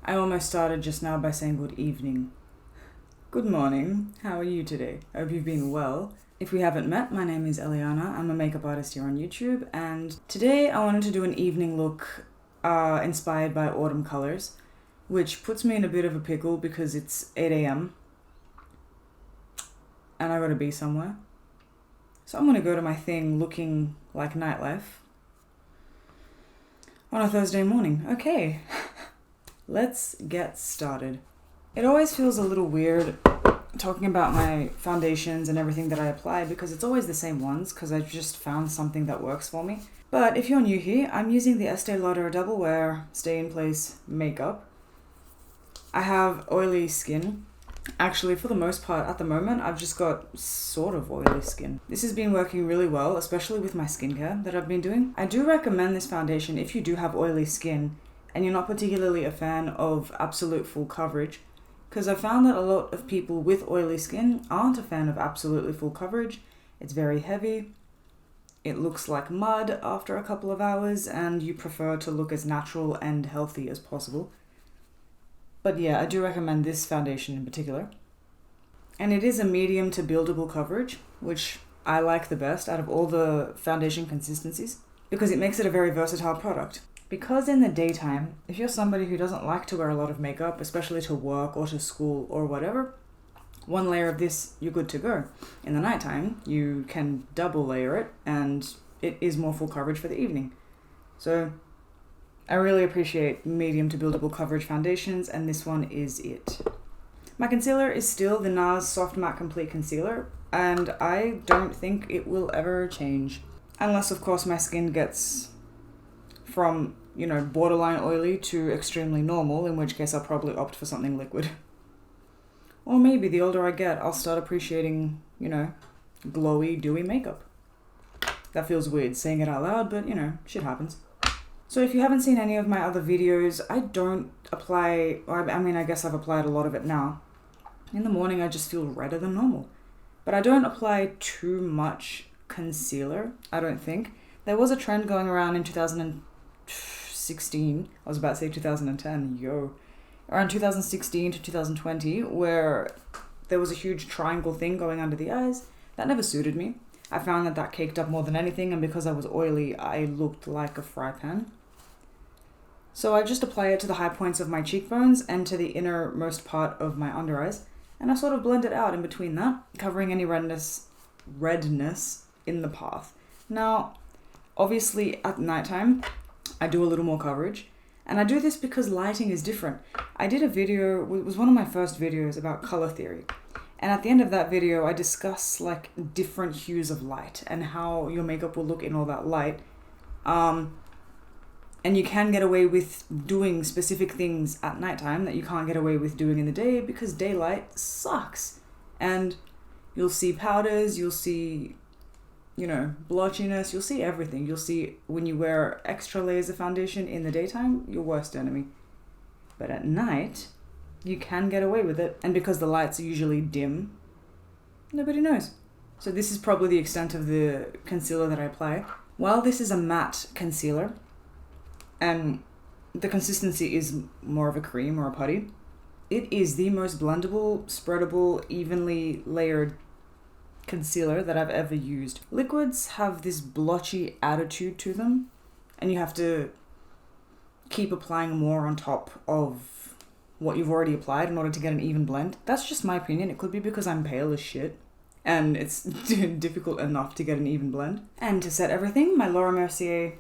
I almost started just now by saying good evening. Good morning. How are you today? I hope you've been well. If we haven't met, my name is Eleanna. I'm a makeup artist here on YouTube, and today I wanted to do an evening look inspired by autumn colors, which puts me in a bit of a pickle because it's 8 a.m. and I gotta be somewhere. So I'm gonna go to my thing looking like nightlife on a Thursday morning. Okay, let's get started. It always feels a little weird talking about my foundations and everything that I apply because it's always the same ones because I've just found something that works for me. But if you're new here, I'm using the ESTEE LAUDER Double Wear Stay in Place makeup. I have oily skin. Actually, for the most part, at the moment, I've just got sort of oily skin. This has been working really well, especially with my skincare that I've been doing. I do recommend this foundation if you do have oily skin and you're not particularly a fan of absolute full coverage, because I found that a lot of people with oily skin aren't a fan of absolutely full coverage. It's very heavy, it looks like mud after a couple of hours, and you prefer to look as natural and healthy as possible. But yeah, I do recommend this foundation in particular. And it is a medium to buildable coverage, which I like the best out of all the foundation consistencies, because it makes it a very versatile product. Because in the daytime, if you're somebody who doesn't like to wear a lot of makeup, especially to work or to school or whatever, one layer of this, you're good to go. In the nighttime, you can double layer it, and it is more full coverage for the evening. So I really appreciate medium to buildable coverage foundations, and this one is it. My concealer is still the NARS Soft Matte Complete Concealer, and I don't think it will ever change. Unless, of course, my skin gets from, borderline oily to extremely normal, in which case I'll probably opt for something liquid. Or maybe the older I get, I'll start appreciating, glowy, dewy makeup. That feels weird saying it out loud, but, shit happens. So if you haven't seen any of my other videos, I don't apply, I guess I've applied a lot of it now. In the morning, I just feel redder than normal. But I don't apply too much concealer, I don't think. There was a trend going around in 2016, I was about to say 2010, around 2016 to 2020, where there was a huge triangle thing going under the eyes. That never suited me. I found that caked up more than anything, and because I was oily, I looked like a fry pan. So I just apply it to the high points of my cheekbones and to the innermost part of my under eyes, and I sort of blend it out in between that, covering any redness in the path. Now, obviously at nighttime, I do a little more coverage, and I do this because lighting is different. I did a video, it was one of my first videos about color theory, and at the end of that video, I discuss different hues of light and how your makeup will look in all that light. And you can get away with doing specific things at nighttime that you can't get away with doing in the day because daylight sucks. And you'll see powders, you'll see, blotchiness, you'll see everything. You'll see when you wear extra layers of foundation in the daytime, your worst enemy. But at night, you can get away with it. And because the lights are usually dim, nobody knows. So this is probably the extent of the concealer that I apply. While this is a matte concealer, and the consistency is more of a cream or a putty, it is the most blendable, spreadable, evenly layered concealer that I've ever used. Liquids have this blotchy attitude to them, and you have to keep applying more on top of what you've already applied in order to get an even blend. That's just my opinion. It could be because I'm pale as shit, and it's difficult enough to get an even blend. And to set everything, my Mercier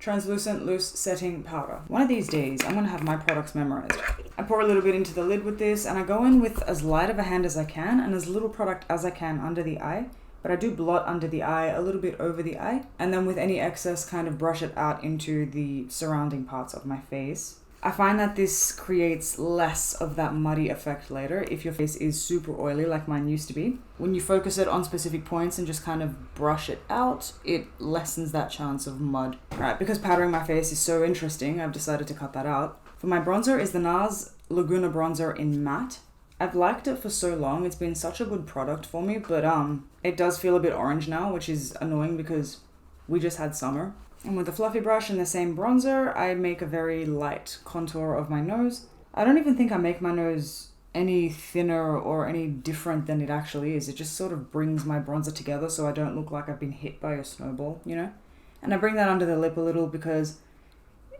Translucent Loose Setting Powder. One of these days, I'm going to have my products memorized. I pour a little bit into the lid with this, and I go in with as light of a hand as I can and as little product as I can under the eye. But I do blot under the eye, a little bit over the eye, and then with any excess kind of brush it out into the surrounding parts of my face. I find that this creates less of that muddy effect later if your face is super oily like mine used to be. When you focus it on specific points and just kind of brush it out, it lessens that chance of mud. Alright, because powdering my face is so interesting, I've decided to cut that out. For my bronzer is the NARS Laguna bronzer in matte. I've liked it for so long, it's been such a good product for me, but it does feel a bit orange now, which is annoying because we just had summer. And with a fluffy brush and the same bronzer, I make a very light contour of my nose. I don't even think I make my nose any thinner or any different than it actually is. It just sort of brings my bronzer together so I don't look like I've been hit by a snowball, you know? And I bring that under the lip a little because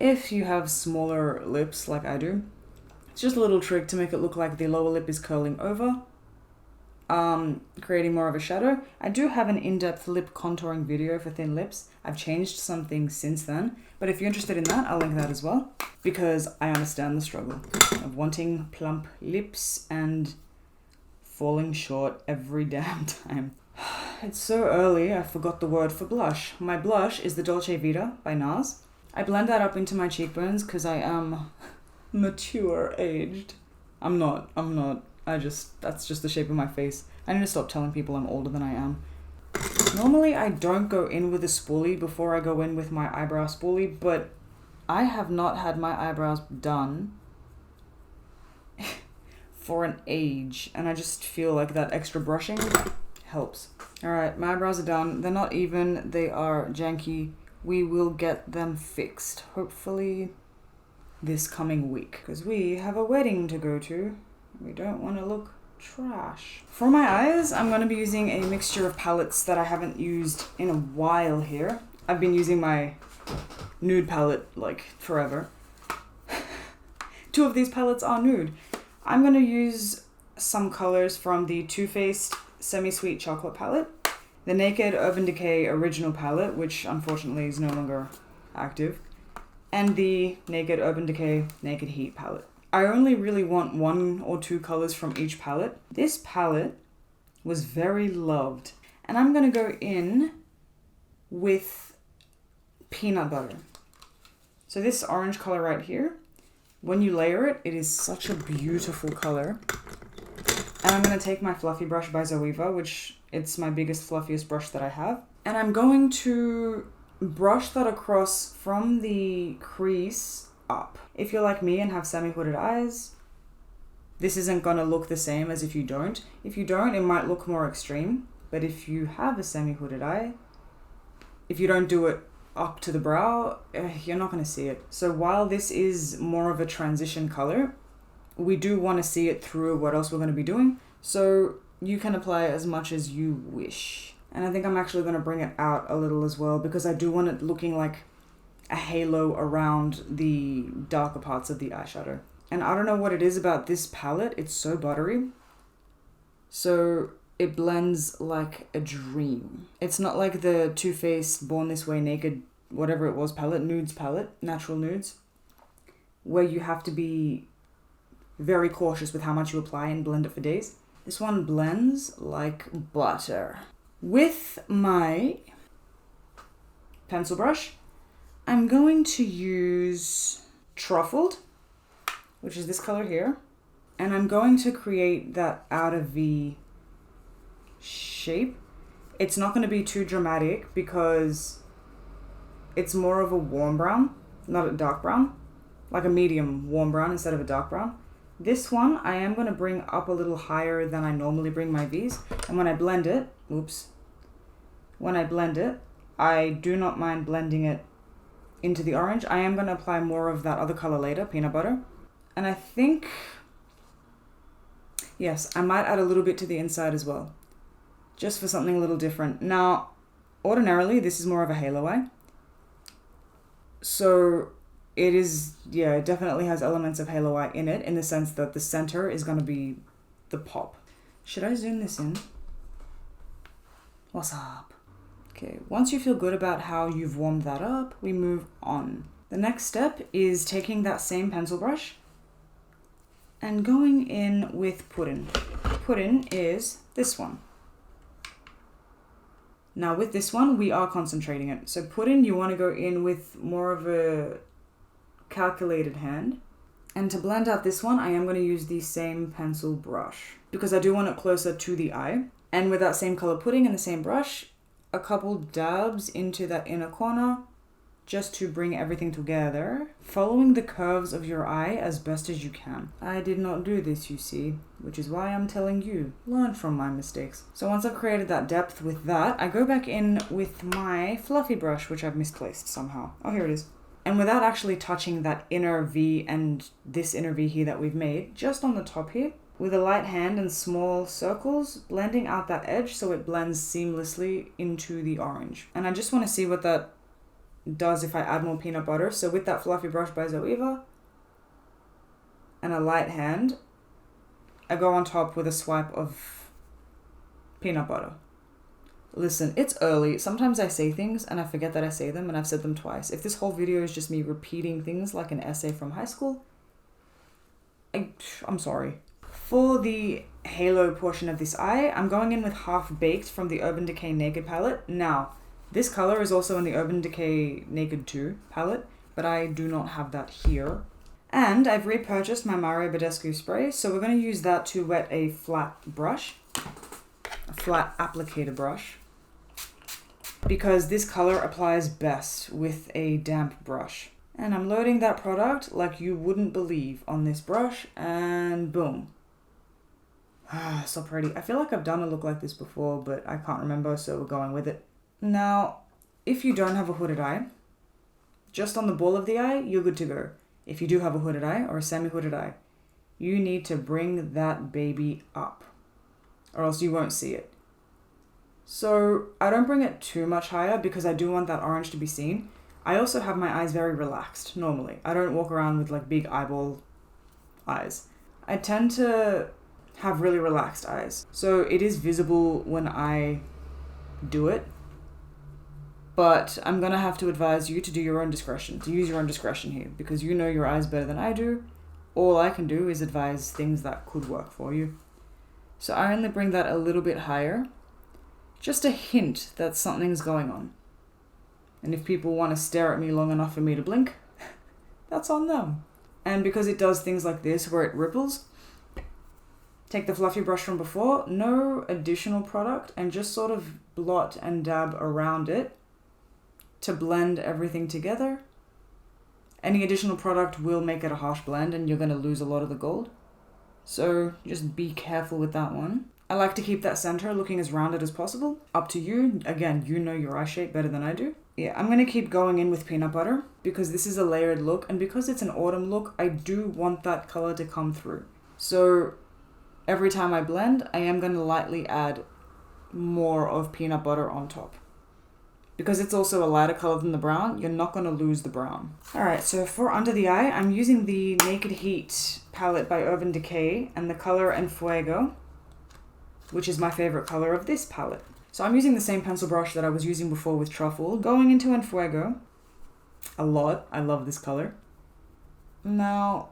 if you have smaller lips like I do, it's just a little trick to make it look like the lower lip is curling over, creating more of a shadow. I do have an in-depth lip contouring video for thin lips. I've changed some things since then, but if you're interested in that, I'll link that as well, because I understand the struggle of wanting plump lips and falling short every damn time. It's so early, I forgot the word for blush. My blush is the Dolce Vita by NARS. I blend that up into my cheekbones because I am mature aged. I'm not. That's just the shape of my face. I need to stop telling people I'm older than I am. Normally I don't go in with a spoolie before I go in with my eyebrow spoolie, but I have not had my eyebrows done for an age, and I just feel like that extra brushing helps. Alright, my eyebrows are done. They're not even, they are janky. We will get them fixed, hopefully this coming week, because we have a wedding to go to. We don't want to look trash. For my eyes, I'm going to be using a mixture of palettes that I haven't used in a while here. I've been using my nude palette like forever. 2 of these palettes are nude. I'm going to use some colors from the Too Faced Semi-Sweet Chocolate palette, the Naked Urban Decay Original palette, which unfortunately is no longer active, and the Naked Urban Decay Naked Heat palette. I only really want 1 or 2 colors from each palette. This palette was very loved, and I'm going to go in with peanut butter. So this orange color right here, when you layer it, it is such a beautiful color. And I'm going to take my fluffy brush by Zoeva, which it's my biggest, fluffiest brush that I have. And I'm going to brush that across from the crease up. If you're like me and have semi-hooded eyes, this isn't going to look the same as if you don't. If you don't, it might look more extreme. But if you have a semi-hooded eye, if you don't do it up to the brow, you're not going to see it. So while this is more of a transition color, we do want to see it through what else we're going to be doing. So you can apply as much as you wish. And I think I'm actually going to bring it out a little as well, because I do want it looking like a halo around the darker parts of the eyeshadow. And I don't know what it is about this palette. It's so buttery. So it blends like a dream. It's not like the Too Faced Born This Way Naked, whatever it was palette, nudes palette, natural nudes, where you have to be very cautious with how much you apply and blend it for days. This one blends like butter. With my pencil brush, I'm going to use Truffled, which is this color here, and I'm going to create that outer V shape. It's not going to be too dramatic because it's more of a warm brown, not a dark brown, like a medium warm brown instead of a dark brown. This one I am going to bring up a little higher than I normally bring my V's, and when I blend it, when I blend it, I do not mind blending it into the orange. I am going to apply more of that other color later, peanut butter. And I think, yes, I might add a little bit to the inside as well, just for something a little different. Now, ordinarily, this is more of a halo eye. So it is, yeah, it definitely has elements of halo eye in it, in the sense that the center is going to be the pop. Should I zoom this in? What's up? Okay, once you feel good about how you've warmed that up, we move on. The next step is taking that same pencil brush and going in with Puddin. Puddin is this one. Now with this one, we are concentrating it. So Puddin, you want to go in with more of a calculated hand. And to blend out this one, I am going to use the same pencil brush because I do want it closer to the eye. And with that same color pudding and the same brush, a couple dabs into that inner corner just to bring everything together, following the curves of your eye as best as you can. I did not do this, you see, which is why I'm telling you, learn from my mistakes. So once I've created that depth with that, I go back in with my fluffy brush, which I've misplaced somehow. Oh, here it is. And without actually touching that inner V and this inner V here that we've made, just on the top here, with a light hand and small circles, blending out that edge so it blends seamlessly into the orange. And I just want to see what that does if I add more peanut butter. So with that fluffy brush by Zoeva and a light hand, I go on top with a swipe of peanut butter. Listen, it's early. Sometimes I say things and I forget that I say them, and I've said them twice. If this whole video is just me repeating things like an essay from high school, I'm sorry. For the halo portion of this eye, I'm going in with Half Baked from the Urban Decay Naked palette. Now, this color is also in the Urban Decay Naked 2 palette, but I do not have that here. And I've repurchased my Mario Badescu spray, so we're going to use that to wet a flat brush, a flat applicator brush, because this color applies best with a damp brush. And I'm loading that product like you wouldn't believe on this brush, and boom. Ah, so pretty. I feel like I've done a look like this before, but I can't remember, so we're going with it. Now, if you don't have a hooded eye, just on the ball of the eye, you're good to go. If you do have a hooded eye or a semi-hooded eye, you need to bring that baby up, or else you won't see it. So I don't bring it too much higher because I do want that orange to be seen. I also have my eyes very relaxed normally. I don't walk around with like big eyeball eyes. I tend to have really relaxed eyes. So it is visible when I do it. But I'm going to have to advise you to do your own discretion, to use your own discretion here, because you know your eyes better than I do. All I can do is advise things that could work for you. So I only bring that a little bit higher. Just a hint that something's going on. And if people want to stare at me long enough for me to blink, that's on them. And because it does things like this where it ripples, take the fluffy brush from before, no additional product, and just sort of blot and dab around it to blend everything together. Any additional product will make it a harsh blend and you're going to lose a lot of the gold. So just be careful with that one. I like to keep that center looking as rounded as possible. Up to you. Again, you know your eye shape better than I do. Yeah, I'm going to keep going in with peanut butter because this is a layered look, and because it's an autumn look, I do want that color to come through. So every time I blend, I am going to lightly add more of peanut butter on top. Because it's also a lighter color than the brown, you're not going to lose the brown. Alright, so for under the eye, I'm using the Naked Heat palette by Urban Decay and the color En Fuego, which is my favorite color of this palette. So I'm using the same pencil brush that I was using before with Truffled, going into En Fuego a lot. I love this color. Now,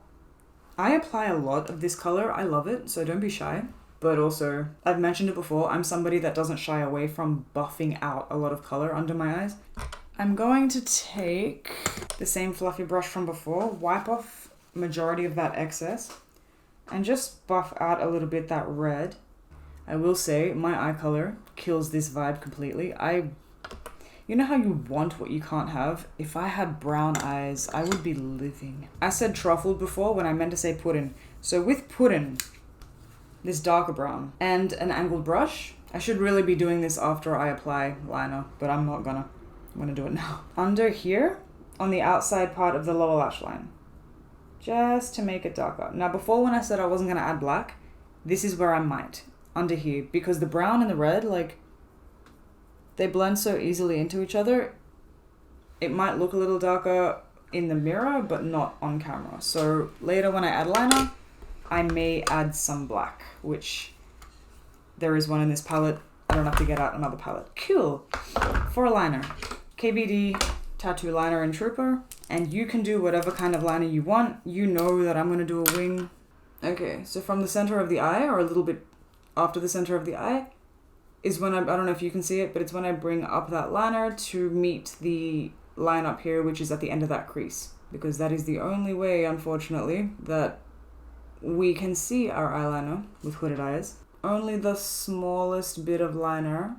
I apply a lot of this color. I love it, so don't be shy. But also, I've mentioned it before, I'm somebody that doesn't shy away from buffing out a lot of color under my eyes. I'm going to take the same fluffy brush from before, wipe off majority of that excess, and just buff out a little bit that red. I will say, my eye color kills this vibe completely. You know how you want what you can't have? If I had brown eyes, I would be living. I said Truffled before when I meant to say Puddin. So with Puddin, this darker brown, and an angled brush. I should really be doing this after I apply liner, but I'm not gonna. I'm gonna do it now. Under here, on the outside part of the lower lash line. Just to make it darker. Now before when I said I wasn't gonna add black, this is where I might. Under here, because the brown and the red, like, they blend so easily into each other. It might look a little darker in the mirror, but not on camera. So later when I add liner, I may add some black, which there is one in this palette. I don't have to get out another palette. Cool. For a liner, KVD Tattoo Liner in Trooper. And you can do whatever kind of liner you want. You know that I'm going to do a wing. Okay, so from the center of the eye, or a little bit after the center of the eye, is when I don't know if you can see it, but it's when I bring up that liner to meet the line up here, which is at the end of that crease. Because that is the only way, unfortunately, that we can see our eyeliner with hooded eyes. Only the smallest bit of liner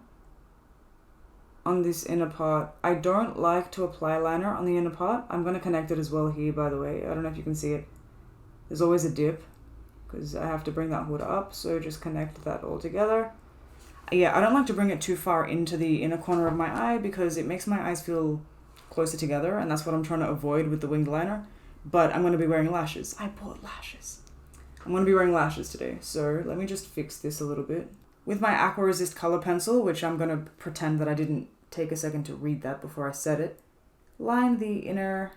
on this inner part. I don't like to apply liner on the inner part. I'm going to connect it as well here, by the way. I don't know if you can see it. There's always a dip because I have to bring that hood up, so just connect that all together. Yeah, I don't like to bring it too far into the inner corner of my eye because it makes my eyes feel closer together, and that's what I'm trying to avoid with the winged liner. But I'm going to be wearing lashes. I bought lashes. I'm going to be wearing lashes today, so let me just fix this a little bit. With my Aqua Resist color pencil, which I'm going to pretend that I didn't take a second to read that before I said it, line the inner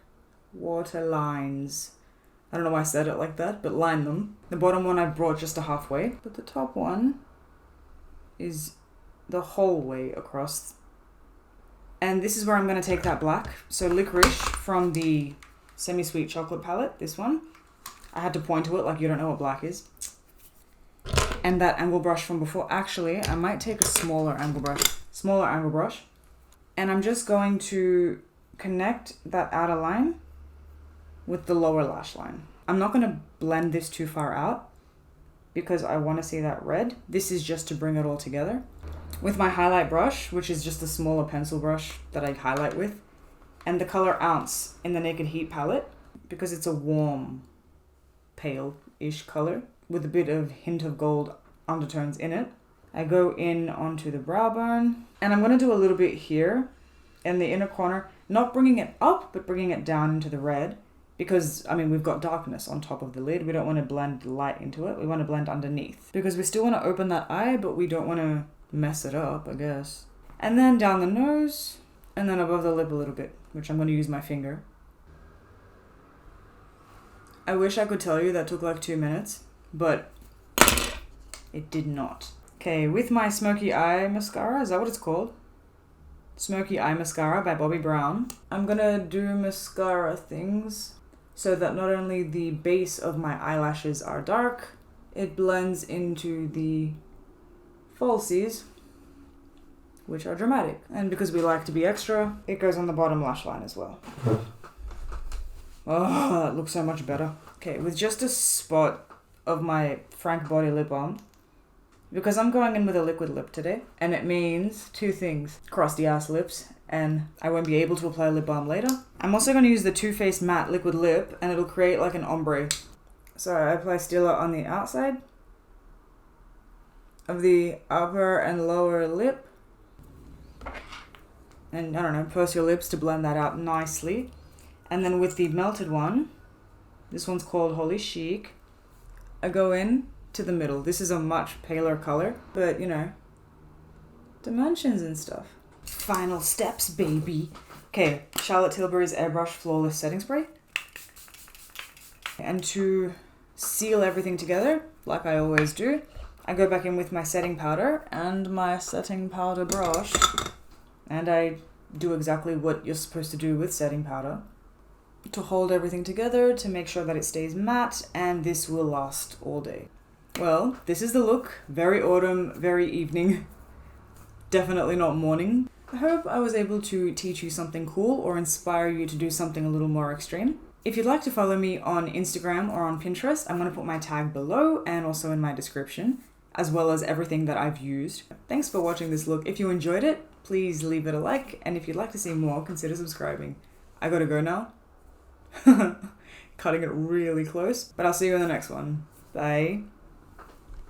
water lines. I don't know why I said it like that, but line them. The bottom one I brought just a halfway, but the top one is the whole way across. And this is where I'm going to take that black. So Licorice from the Semi-Sweet Chocolate palette, this one. I had to point to it like you don't know what black is. And that angle brush from before. Actually, I might take a smaller angle brush. And I'm just going to connect that outer line with the lower lash line. I'm not going to blend this too far out because I want to see that red. This is just to bring it all together. With my highlight brush, which is just a smaller pencil brush that I highlight with, and the color Ounce in the Naked Heat palette, because it's a warm, pale-ish color with a bit of hint of gold undertones in it. I go in onto the brow bone, and I'm going to do a little bit here in the inner corner, not bringing it up, but bringing it down into the red, because, I mean, we've got darkness on top of the lid. We don't want to blend light into it. We want to blend underneath, because we still want to open that eye, but we don't want to mess it up, I guess. And then down the nose, and then above the lip a little bit, which I'm going to use my finger. I wish I could tell you that took like 2 minutes, but it did not. Okay, with my Smoky Eye Mascara, is that what it's called? Smoky Eye Mascara by Bobbi Brown. I'm gonna do mascara things so that not only the base of my eyelashes are dark, it blends into the falsies, which are dramatic. And because we like to be extra, it goes on the bottom lash line as well. Oh, that looks so much better. Okay, with just a spot of my Frank Body lip balm, because I'm going in with a liquid lip today, and it means two things: crusty ass lips, and I won't be able to apply lip balm later. I'm also going to use the Too Faced matte liquid lip, and it'll create like an ombre. So I apply Stila on the outside of the upper and lower lip, and I don't know, purse your lips to blend that out nicely. And then with the melted one, this one's called Holy Chic, I go in to the middle. This is a much paler color, but you know, dimensions and stuff. Final steps, baby. Okay, Charlotte Tilbury's Airbrush Flawless Setting Spray. And to seal everything together, like I always do, I go back in with my setting powder and my setting powder brush, and I do exactly what you're supposed to do with setting powder to hold everything together, to make sure that it stays matte, and this will last all day. Well, this is the look. Very autumn, very evening. Definitely not morning. I hope I was able to teach you something cool or inspire you to do something a little more extreme. If you'd like to follow me on Instagram or on Pinterest, I'm going to put my tag below and also in my description, as well as everything that I've used. Thanks for watching this look. If you enjoyed it, please leave it a like, and if you'd like to see more, consider subscribing. I gotta go now. Cutting it really close, but I'll see you in the next one. Bye.